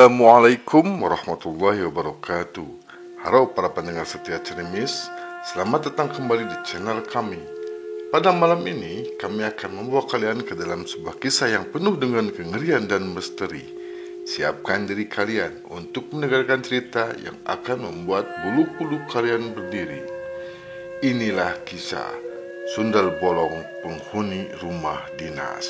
Assalamualaikum warahmatullahi wabarakatuh. Halo para pendengar setia Cerimis, selamat datang kembali di channel kami. Pada malam ini, kami akan membawa kalian ke dalam sebuah kisah yang penuh dengan kengerian dan misteri. Siapkan diri kalian untuk mendengarkan cerita yang akan membuat bulu-bulu kalian berdiri. Inilah kisah Sundal Bolong Penghuni Rumah Dinas.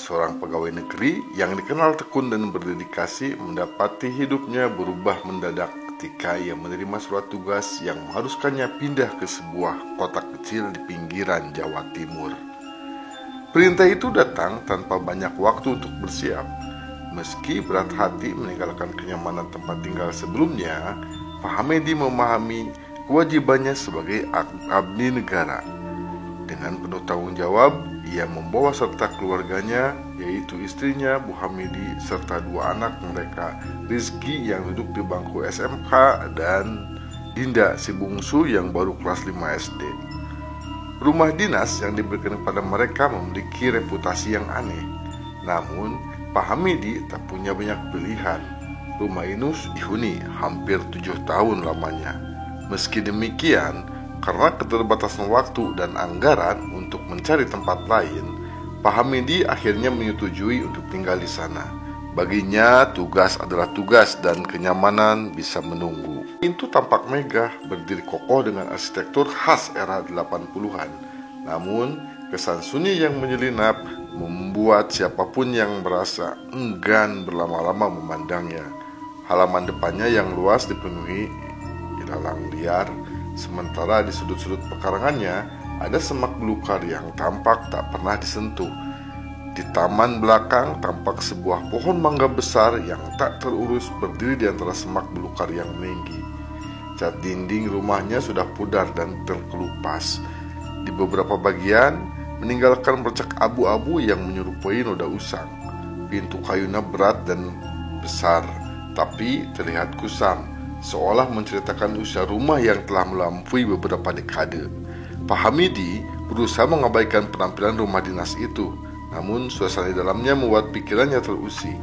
Seorang pegawai negeri yang dikenal tekun dan berdedikasi mendapati hidupnya berubah mendadak ketika ia menerima surat tugas yang mengharuskannya pindah ke sebuah kota kecil di pinggiran Jawa Timur. Perintah itu datang tanpa banyak waktu untuk bersiap. Meski berat hati meninggalkan kenyamanan tempat tinggal sebelumnya, Pak Hamidi memahami kewajibannya sebagai abdi negara. Dengan penuh tanggung jawab, ia membawa serta keluarganya, yaitu istrinya Bu Hamidi serta dua anak mereka, Rizky yang duduk di bangku SMK dan Dinda si bungsu yang baru kelas 5 SD. Rumah dinas yang diberikan kepada mereka memiliki reputasi yang aneh. Namun, Pak Hamidi tak punya banyak pilihan. Rumah ini dihuni hampir 7 tahun lamanya. Meski demikian, karena keterbatasan waktu dan anggaran untuk mencari tempat lain, Pak Hamidi akhirnya menyetujui untuk tinggal di sana. Baginya, tugas adalah tugas dan kenyamanan bisa menunggu. Pintu tampak megah, berdiri kokoh dengan arsitektur khas era 80-an. Namun, kesan sunyi yang menyelinap membuat siapapun yang merasa enggan berlama-lama memandangnya. Halaman depannya yang luas dipenuhi ilalang liar. Sementara di sudut-sudut pekarangannya ada semak belukar yang tampak tak pernah disentuh. Di taman belakang tampak sebuah pohon mangga besar yang tak terurus berdiri di antara semak belukar yang meninggi. Cat dinding rumahnya sudah pudar dan terkelupas. Di beberapa bagian meninggalkan bercak abu-abu yang menyerupai noda usang. Pintu kayunya berat dan besar, tapi terlihat kusam, seolah menceritakan usia rumah yang telah melampaui beberapa dekade. Pak Hamidi berusaha mengabaikan penampilan rumah dinas itu, namun suasana di dalamnya membuat pikirannya terusik,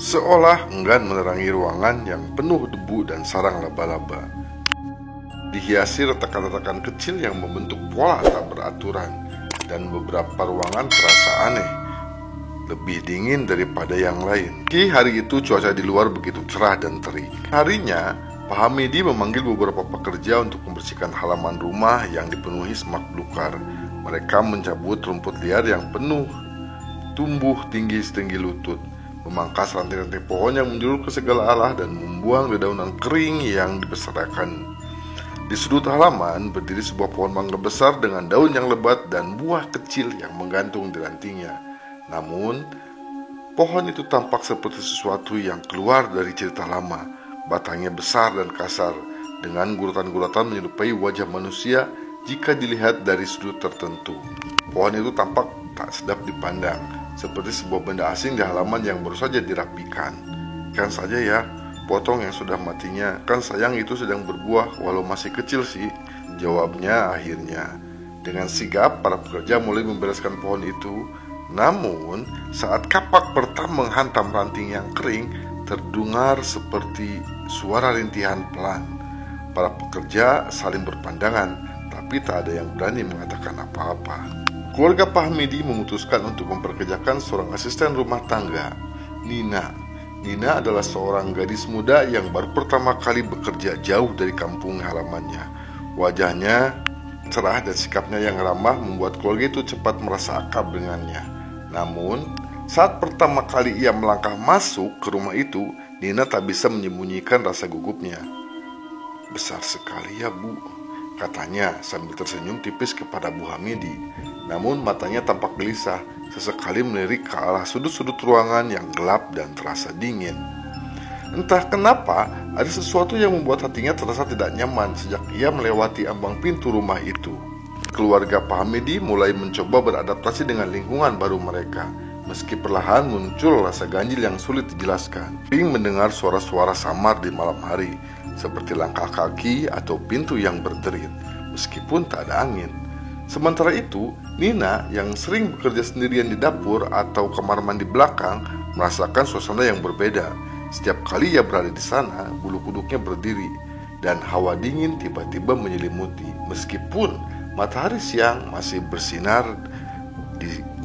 seolah enggan menerangi ruangan yang penuh debu dan sarang laba-laba. Dihiasi retakan-retakan kecil yang membentuk pola tak beraturan, dan beberapa ruangan terasa aneh, lebih dingin daripada yang lain. Hari itu cuaca di luar begitu cerah dan terik. Harinya, Pak Hamidi memanggil beberapa pekerja untuk membersihkan halaman rumah yang dipenuhi semak belukar. Mereka mencabut rumput liar yang penuh tumbuh tinggi setinggi lutut, memangkas ranting-ranting pohon yang menjulur ke segala arah dan membuang dedaunan kering yang dibesarkan. Di sudut halaman berdiri sebuah pohon mangga besar dengan daun yang lebat dan buah kecil yang menggantung di rantingnya. Namun, pohon itu tampak seperti sesuatu yang keluar dari cerita lama. Batangnya besar dan kasar, dengan guratan-guratan menyerupai wajah manusia jika dilihat dari sudut tertentu. Pohon itu tampak tak sedap dipandang, seperti sebuah benda asing di halaman yang baru saja dirapikan. Kan saja ya, potong yang sudah matinya, kan sayang itu sedang berbuah walau masih kecil sih, jawabnya akhirnya. Dengan sigap, para pekerja mulai membereskan pohon itu. Namun, saat kapak pertama menghantam ranting yang kering, terdengar seperti suara rintihan pelan. Para pekerja saling berpandangan, tapi tak ada yang berani mengatakan apa-apa. Keluarga Pak Hamidi memutuskan untuk memperkerjakan seorang asisten rumah tangga, Nina. Nina adalah seorang gadis muda yang baru pertama kali bekerja jauh dari kampung halamannya. Wajahnya cerah dan sikapnya yang ramah membuat keluarga itu cepat merasa akrab dengannya. Namun, saat pertama kali ia melangkah masuk ke rumah itu, Nina tak bisa menyembunyikan rasa gugupnya. "Besar sekali ya, Bu," katanya sambil tersenyum tipis kepada Bu Hamidi. Namun matanya tampak gelisah, sesekali melirik ke arah sudut-sudut ruangan yang gelap dan terasa dingin. Entah kenapa, ada sesuatu yang membuat hatinya terasa tidak nyaman sejak ia melewati ambang pintu rumah itu. Keluarga Pak Hamidi mulai mencoba beradaptasi dengan lingkungan baru mereka. Meski perlahan muncul rasa ganjil yang sulit dijelaskan. Pink mendengar suara-suara samar di malam hari, seperti langkah kaki atau pintu yang berderit, meskipun tak ada angin. Sementara itu, Nina yang sering bekerja sendirian di dapur atau kamar mandi belakang merasakan suasana yang berbeda. Setiap kali ia berada di sana, bulu kuduknya berdiri dan hawa dingin tiba-tiba menyelimuti, meskipun matahari siang masih bersinar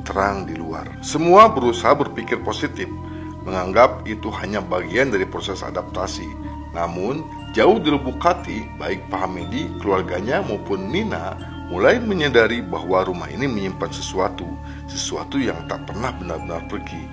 terang di luar. Semua berusaha berpikir positif, menganggap itu hanya bagian dari proses adaptasi. Namun, jauh di lubuk hati, baik Pak Hamidi, keluarganya maupun Nina mulai menyadari bahwa rumah ini menyimpan sesuatu yang tak pernah benar-benar pergi.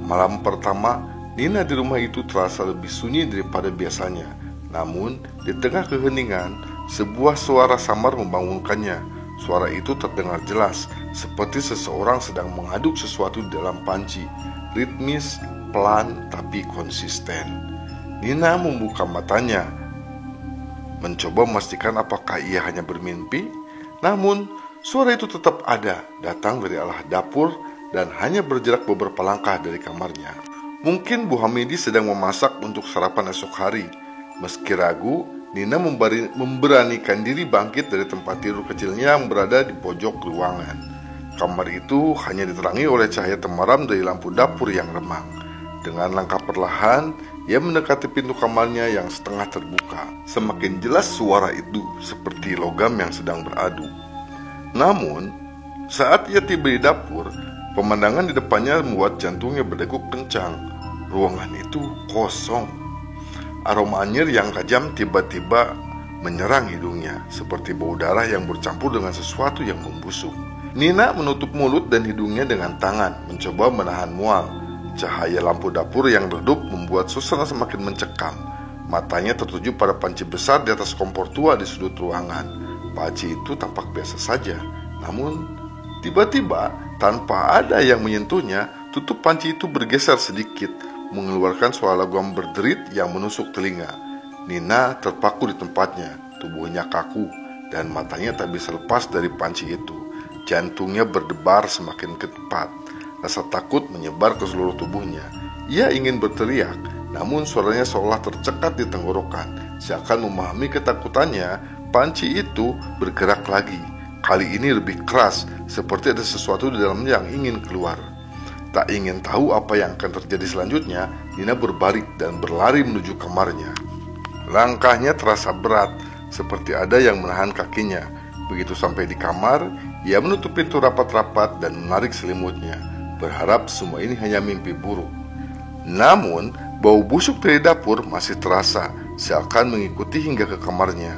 Malam pertama, Nina di rumah itu terasa lebih sunyi daripada biasanya. Namun, di tengah keheningan, sebuah suara samar membangunkannya. Suara itu terdengar jelas, seperti seseorang sedang mengaduk sesuatu di dalam panci, ritmis, pelan, tapi konsisten. Nina membuka matanya, mencoba memastikan apakah ia hanya bermimpi. Namun, suara itu tetap ada, datang dari arah dapur dan hanya berjarak beberapa langkah dari kamarnya. Mungkin Bu Hamidi sedang memasak untuk sarapan esok hari. Meski ragu, Nina memberanikan diri bangkit dari tempat tidur kecilnya yang berada di pojok ruangan. Kamar itu hanya diterangi oleh cahaya temaram dari lampu dapur yang remang. Dengan langkah perlahan, ia mendekati pintu kamarnya yang setengah terbuka. Semakin jelas suara itu seperti logam yang sedang beradu. Namun, saat ia tiba di dapur, pemandangan di depannya membuat jantungnya berdegup kencang. Ruangan itu kosong. Aroma anyir yang tajam tiba-tiba menyerang hidungnya, seperti bau darah yang bercampur dengan sesuatu yang membusuk. Nina menutup mulut dan hidungnya dengan tangan, mencoba menahan mual. Cahaya lampu dapur yang redup membuat suasana semakin mencekam. Matanya tertuju pada panci besar di atas kompor tua di sudut ruangan. Panci itu tampak biasa saja, namun tiba-tiba tanpa ada yang menyentuhnya, tutup panci itu bergeser sedikit, mengeluarkan suara logam berderit yang menusuk telinga. Nina terpaku di tempatnya, tubuhnya kaku dan matanya tak bisa lepas dari panci itu. Jantungnya berdebar semakin ketat. Rasa takut menyebar ke seluruh tubuhnya. Ia ingin berteriak, namun suaranya seolah tercekat di tenggorokan. Seakan memahami ketakutannya, panci itu bergerak lagi. Kali ini lebih keras, seperti ada sesuatu di dalamnya yang ingin keluar. Tak ingin tahu apa yang akan terjadi selanjutnya, Nina berbalik dan berlari menuju kamarnya. Langkahnya terasa berat, seperti ada yang menahan kakinya. Begitu sampai di kamar, ia menutup pintu rapat-rapat dan menarik selimutnya, berharap semua ini hanya mimpi buruk. Namun, bau busuk dari dapur masih terasa, seakan mengikuti hingga ke kamarnya.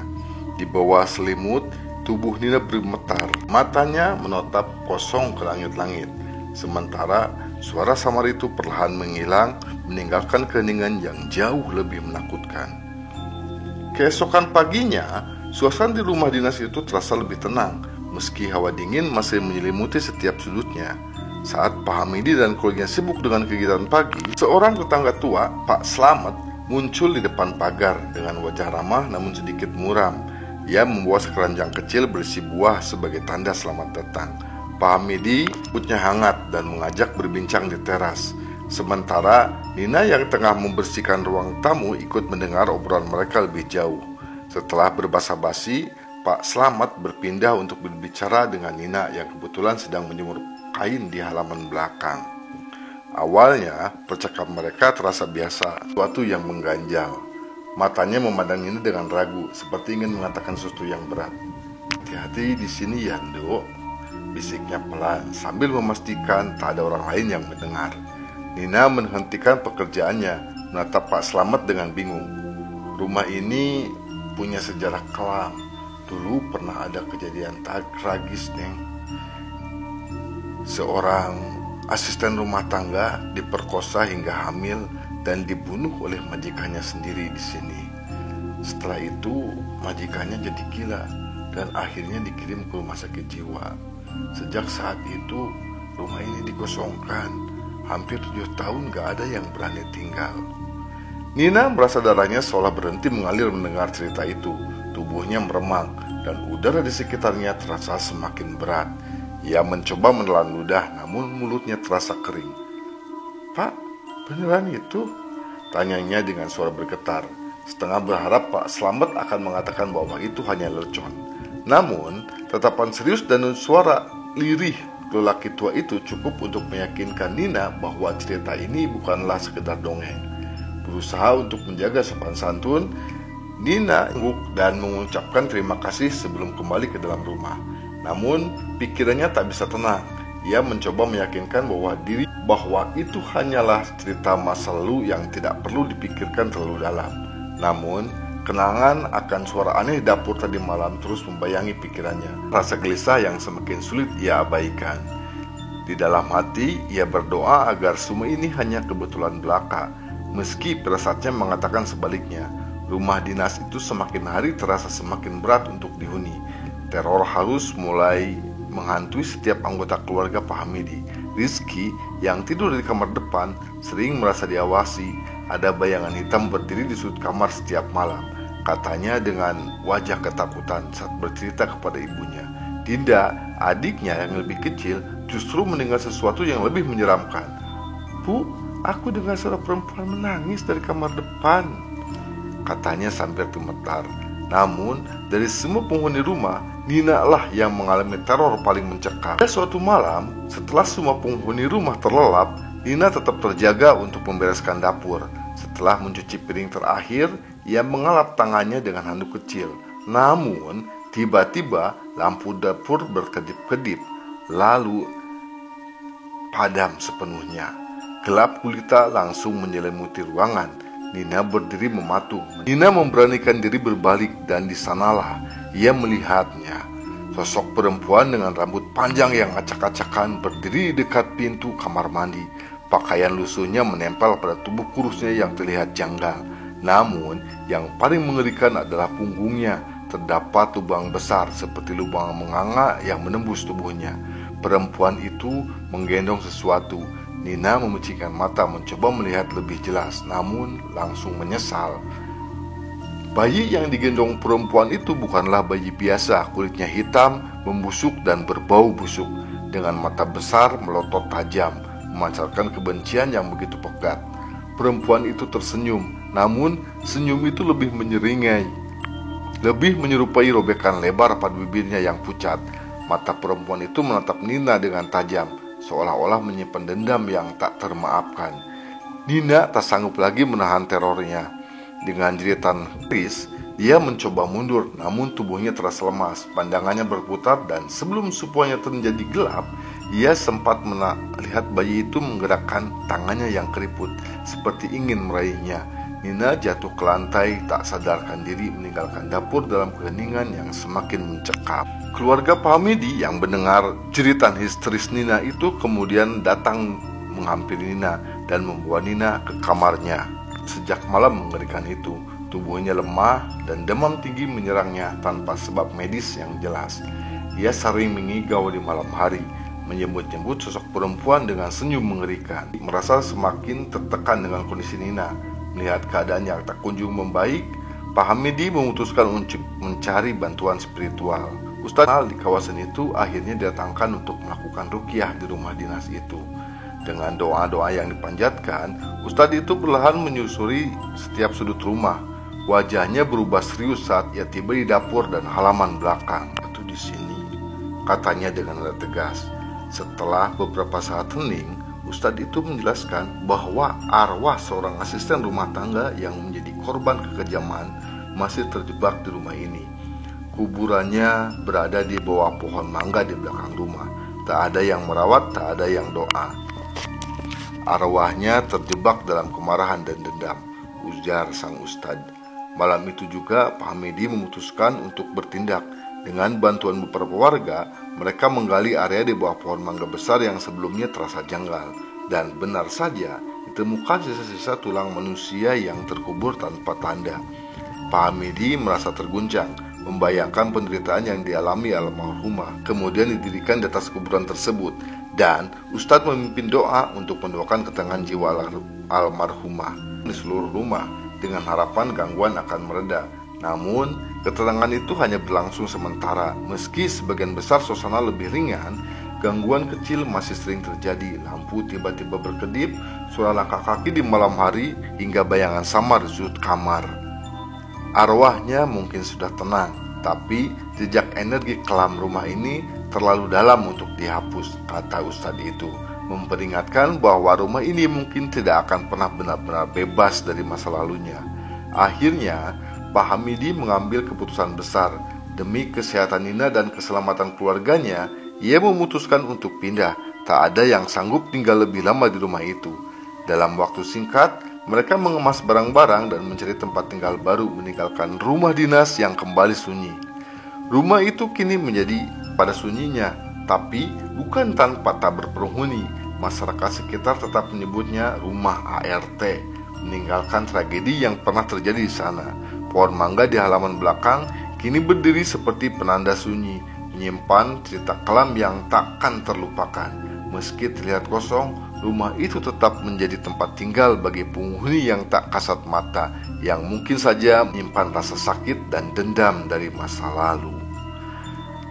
Di bawah selimut, tubuh Nina bergemetar, matanya menatap kosong ke langit-langit. Sementara suara samar itu perlahan menghilang, meninggalkan keheningan yang jauh lebih menakutkan. Keesokan paginya, suasana di rumah dinas itu terasa lebih tenang, meski hawa dingin masih menyelimuti setiap sudutnya. Saat Pak Hamidi dan keluarganya sibuk dengan kegiatan pagi, seorang tetangga tua, Pak Slamet, muncul di depan pagar dengan wajah ramah namun sedikit muram. Ia membawa sekeranjang kecil berisi buah sebagai tanda selamat datang. Pak Hamidi moodnya hangat dan mengajak berbincang di teras. Sementara Nina yang tengah membersihkan ruang tamu ikut mendengar obrolan mereka lebih jauh. Setelah berbasa-basi, Pak Slamet berpindah untuk berbicara dengan Nina yang kebetulan sedang menjemur kain di halaman belakang. Awalnya, percakapan mereka terasa biasa, sesuatu yang mengganjal. Matanya memandang Nina dengan ragu, seperti ingin mengatakan sesuatu yang berat. "Hati-hati di sini ya, Nduk," bisiknya pelan sambil memastikan tak ada orang lain yang mendengar. Nina menghentikan pekerjaannya, menatap Pak Slamet dengan bingung. Rumah ini punya sejarah kelam. Dulu pernah ada kejadian tragis, Neng. Seorang asisten rumah tangga diperkosa hingga hamil dan dibunuh oleh majikannya sendiri di sini. Setelah itu, majikannya jadi gila dan akhirnya dikirim ke rumah sakit jiwa. Sejak saat itu, rumah ini dikosongkan. Hampir 7 tahun gak ada yang berani tinggal. Nina merasa darahnya seolah berhenti mengalir mendengar cerita itu. Tubuhnya meremang dan udara di sekitarnya terasa semakin berat. Ia mencoba menelan ludah, namun mulutnya terasa kering. "Pak, beneran itu?" tanyanya dengan suara bergetar, setengah berharap Pak Slamet akan mengatakan bahwa itu hanya lelucon. Namun, tatapan serius dan suara lirih lelaki tua itu cukup untuk meyakinkan Nina bahwa cerita ini bukanlah sekedar dongeng. Berusaha untuk menjaga sopan santun, Nina mengangguk dan mengucapkan terima kasih sebelum kembali ke dalam rumah. Namun, pikirannya tak bisa tenang. Ia mencoba meyakinkan bahwa itu hanyalah cerita masa lalu yang tidak perlu dipikirkan terlalu dalam. Namun, kenangan akan suara aneh di dapur tadi malam terus membayangi pikirannya. Rasa gelisah yang semakin sulit ia abaikan. Di dalam hati, ia berdoa agar semua ini hanya kebetulan belaka. Meski perasaannya mengatakan sebaliknya, rumah dinas itu semakin hari terasa semakin berat untuk dihuni. Teror harus mulai menghantui setiap anggota keluarga Pak Hamidi. Rizky yang tidur di kamar depan sering merasa diawasi. Ada bayangan hitam berdiri di sudut kamar setiap malam. Katanya dengan wajah ketakutan saat bercerita kepada ibunya. Dinda, adiknya yang lebih kecil, justru mendengar sesuatu yang lebih menyeramkan. "Bu, aku dengar suara perempuan menangis dari kamar depan," katanya sambil gemetar. Namun, dari semua penghuni rumah, Nina lah yang mengalami teror paling mencekam. Pada suatu malam, setelah semua penghuni rumah terlelap, Nina tetap terjaga untuk membereskan dapur. Setelah mencuci piring terakhir, ia mengelap tangannya dengan handuk kecil. Namun, tiba-tiba lampu dapur berkedip-kedip, lalu padam sepenuhnya. Gelap gulita langsung menyelimuti ruangan. Nina berdiri mematung. Nina memberanikan diri berbalik dan di sanalah ia melihatnya. Sosok perempuan dengan rambut panjang yang acak-acakan berdiri di dekat pintu kamar mandi. Pakaian lusuhnya menempel pada tubuh kurusnya yang terlihat janggal. Namun, yang paling mengerikan adalah punggungnya. Terdapat lubang besar seperti lubang menganga yang menembus tubuhnya. Perempuan itu menggendong sesuatu. Nina memecikkan mata mencoba melihat lebih jelas, namun langsung menyesal. Bayi yang digendong perempuan itu bukanlah bayi biasa. Kulitnya hitam, membusuk dan berbau busuk. Dengan mata besar melotot tajam, memancarkan kebencian yang begitu pekat. Perempuan itu tersenyum, namun senyum itu lebih menyeringai, lebih menyerupai robekan lebar pada bibirnya yang pucat. Mata perempuan itu menatap Nina dengan tajam, seolah-olah menyimpan dendam yang tak termaafkan. Nina tak sanggup lagi menahan terornya. Dengan jeritan keris, dia mencoba mundur, namun tubuhnya terasa lemas. Pandangannya berputar dan sebelum semuanya menjadi gelap, ia sempat melihat bayi itu menggerakkan tangannya yang keriput, seperti ingin meraihnya. Nina jatuh ke lantai, tak sadarkan diri, meninggalkan dapur dalam keheningan yang semakin mencekam. Keluarga Pak Hamidi yang mendengar jeritan histeris Nina itu kemudian datang menghampiri Nina dan membawa Nina ke kamarnya. Sejak malam mengerikan itu, tubuhnya lemah dan demam tinggi menyerangnya tanpa sebab medis yang jelas. Ia sering mengigau di malam hari, menyebut-nyebut sosok perempuan dengan senyum mengerikan. Merasa semakin tertekan dengan kondisi Nina. Melihat keadaan yang tak kunjung membaik, Pak Hamidi memutuskan untuk mencari bantuan spiritual. Ustadz di kawasan itu akhirnya didatangkan untuk melakukan ruqyah di rumah dinas itu. Dengan doa-doa yang dipanjatkan, Ustadz itu perlahan menyusuri setiap sudut rumah. Wajahnya berubah serius saat ia tiba di dapur dan halaman belakang. "Itu di sini," katanya dengan nada tegas. Setelah beberapa saat hening, Ustadz itu menjelaskan bahwa arwah seorang asisten rumah tangga yang menjadi korban kekejaman masih terjebak di rumah ini. Kuburannya berada di bawah pohon mangga di belakang rumah. Tak ada yang merawat, tak ada yang doa. Arwahnya terjebak dalam kemarahan dan dendam, ujar sang Ustadz. Malam itu juga Pak Hamidi memutuskan untuk bertindak. Dengan bantuan beberapa warga, mereka menggali area di bawah pohon mangga besar yang sebelumnya terasa janggal. Dan benar saja, ditemukan sisa-sisa tulang manusia yang terkubur tanpa tanda. Pak Hamidi merasa terguncang, membayangkan penderitaan yang dialami almarhumah. Kemudian didirikan di atas kuburan tersebut, dan Ustadz memimpin doa untuk mendoakan ketenangan jiwa almarhumah di seluruh rumah, dengan harapan gangguan akan mereda. Namun, ketenangan itu hanya berlangsung sementara. Meski sebagian besar suasana lebih ringan, gangguan kecil masih sering terjadi. Lampu tiba-tiba berkedip, suara langkah kaki di malam hari, hingga bayangan samar sudut kamar. Arwahnya mungkin sudah tenang, tapi jejak energi kelam rumah ini terlalu dalam untuk dihapus, kata ustadz itu, memperingatkan bahwa rumah ini mungkin tidak akan pernah benar-benar bebas dari masa lalunya. Akhirnya, Pak Hamidi mengambil keputusan besar. Demi kesehatan Nina dan keselamatan keluarganya, ia memutuskan untuk pindah. Tak ada yang sanggup tinggal lebih lama di rumah itu. Dalam waktu singkat, mereka mengemas barang-barang dan mencari tempat tinggal baru, meninggalkan rumah dinas yang kembali sunyi. Rumah itu kini menjadi pada sunyinya, tapi bukan tanpa tak berpenghuni. Masyarakat sekitar tetap menyebutnya rumah ART, meninggalkan tragedi yang pernah terjadi di sana. Pohon mangga di halaman belakang kini berdiri seperti penanda sunyi, menyimpan cerita kelam yang takkan terlupakan. Meski terlihat kosong, rumah itu tetap menjadi tempat tinggal bagi penghuni yang tak kasat mata, yang mungkin saja menyimpan rasa sakit dan dendam dari masa lalu.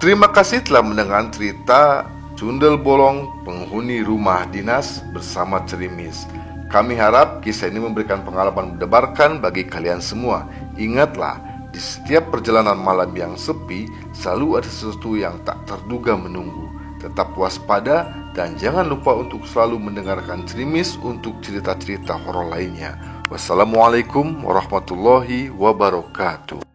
Terima kasih telah mendengar cerita Cundel Bolong Penghuni Rumah Dinas bersama Cerimis. Kami harap kisah ini memberikan pengalaman mendebarkan bagi kalian semua. Ingatlah, di setiap perjalanan malam yang sepi, selalu ada sesuatu yang tak terduga menunggu. Tetap waspada dan jangan lupa untuk selalu mendengarkan Cerimis untuk cerita-cerita horor lainnya. Wassalamualaikum warahmatullahi wabarakatuh.